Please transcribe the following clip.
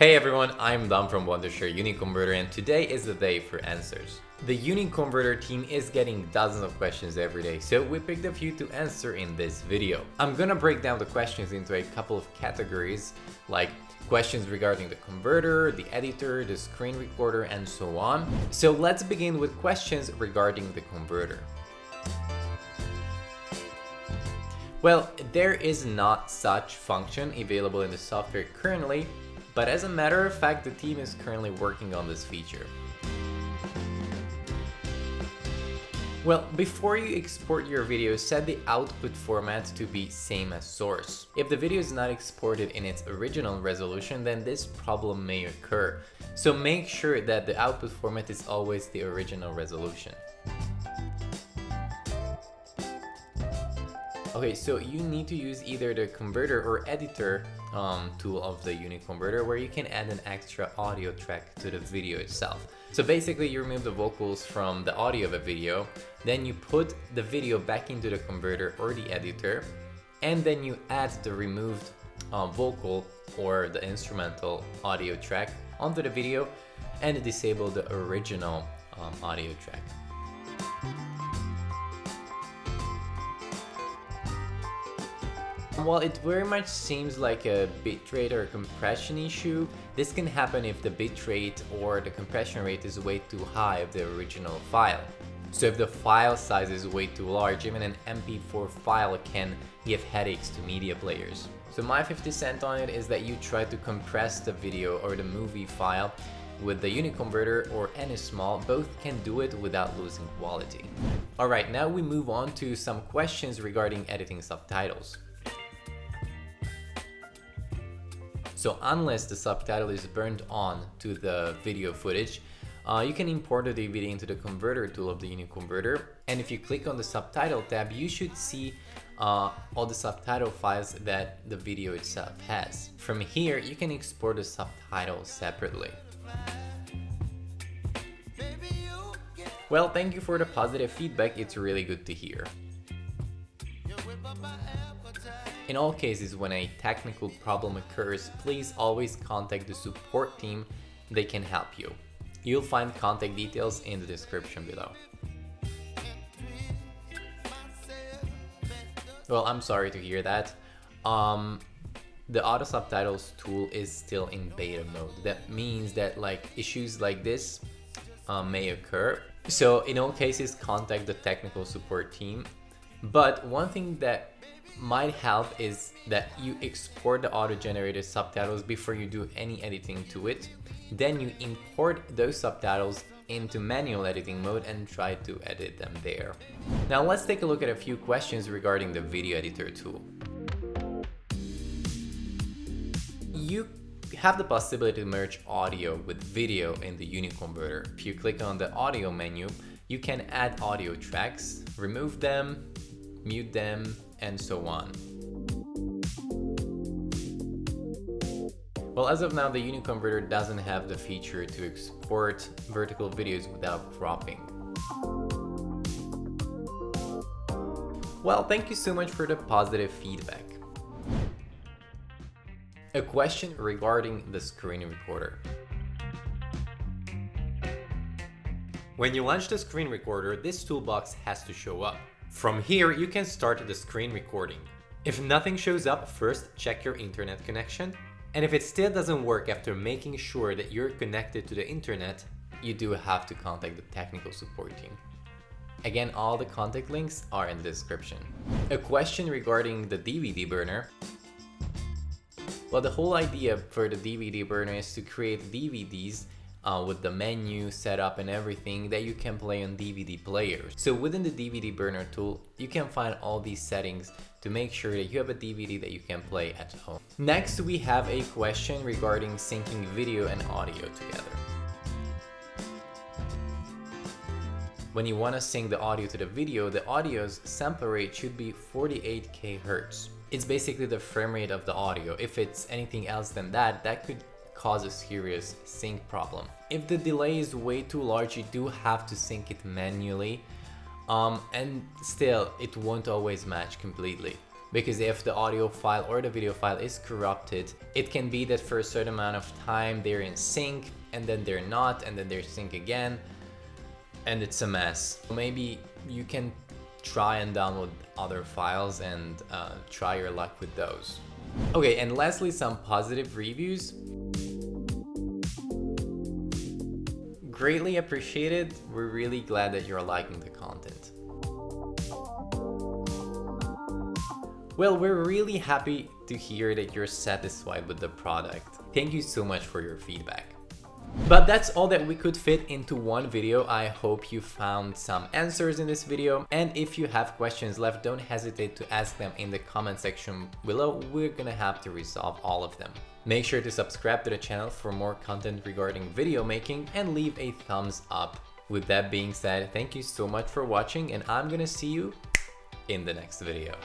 Hey everyone, I'm Dom from Wondershare UniConverter, and today is the day for answers. The UniConverter team is getting dozens of questions every day, so we picked a few to answer in this video. I'm gonna break down the questions into a couple of categories, like questions regarding the converter, the editor, the screen recorder, and so on. So let's begin with questions regarding the converter. Well, there is not such function available in the software currently, but as a matter of fact, the team is currently working on this feature. Well, before you export your video, set the output format to be same as source. If the video is not exported in its original resolution, then this problem may occur. So make sure that the output format is always the original resolution. Okay, so you need to use either the converter or editor tool of the UniConverter, where you can add an extra audio track to the video itself. So basically you remove the vocals from the audio of a video, then you put the video back into the converter or the editor, and then you add the removed vocal or the instrumental audio track onto the video and disable the original audio track. While it very much seems like a bitrate or a compression issue, this can happen if the bitrate or the compression rate is way too high of the original file. So if the file size is way too large, even an MP4 file can give headaches to media players. So my 50 cent on it is that you try to compress the video or the movie file with the UniConverter or any small. Both can do it without losing quality. Alright, now we move on to some questions regarding editing subtitles. So unless the subtitle is burned on to the video footage, you can import the DVD into the converter tool of the UniConverter. And if you click on the subtitle tab, you should see all the subtitle files that the video itself has. From here, you can export the subtitles separately. Well, thank you for the positive feedback, it's really good to hear. In all cases, when a technical problem occurs, please always contact the support team. They can help you. You'll find contact details in the description below. Well, I'm sorry to hear that. The auto subtitles tool is still in beta mode. That means that issues like this may occur. So in all cases, contact the technical support team. But one thing that might help is that you export the auto-generated subtitles before you do any editing to it. Then you import those subtitles into manual editing mode and try to edit them there. Now let's take a look at a few questions regarding the video editor tool. You have the possibility to merge audio with video in the UniConverter. If you click on the audio menu, you can add audio tracks, remove them, mute them, and so on. Well, as of now, the UniConverter doesn't have the feature to export vertical videos without cropping. Well, thank you so much for the positive feedback. A question regarding the screen recorder. When you launch the screen recorder, this toolbox has to show up. From here, you can start the screen recording. If nothing shows up, first check your internet connection. And if it still doesn't work after making sure that you're connected to the internet, you do have to contact the technical support team. Again, all the contact links are in the description. A question regarding the DVD burner. Well, the whole idea for the DVD burner is to create DVDs with the menu, setup, and everything that you can play on DVD players. So within the DVD burner tool, you can find all these settings to make sure that you have a DVD that you can play at home. Next, we have a question regarding syncing video and audio together. When you want to sync the audio to the video, the audio's sample rate should be 48 kHz. It's basically the frame rate of the audio. If it's anything else than that, that could cause a serious sync problem. If the delay is way too large, you do have to sync it manually, and still it won't always match completely. Because if the audio file or the video file is corrupted, it can be that for a certain amount of time they're in sync and then they're not, and then they're sync again, and it's a mess. Maybe you can try and download other files and try your luck with those. Okay, and lastly, some positive reviews. Greatly appreciated. We're really glad that you're liking the content. Well, we're really happy to hear that you're satisfied with the product. Thank you so much for your feedback. But that's all that we could fit into one video. I hope you found some answers in this video. And if you have questions left, don't hesitate to ask them in the comment section below. We're gonna have to resolve all of them. Make sure to subscribe to the channel for more content regarding video making and leave a thumbs up. With that being said, thank you so much for watching, and I'm gonna see you in the next video.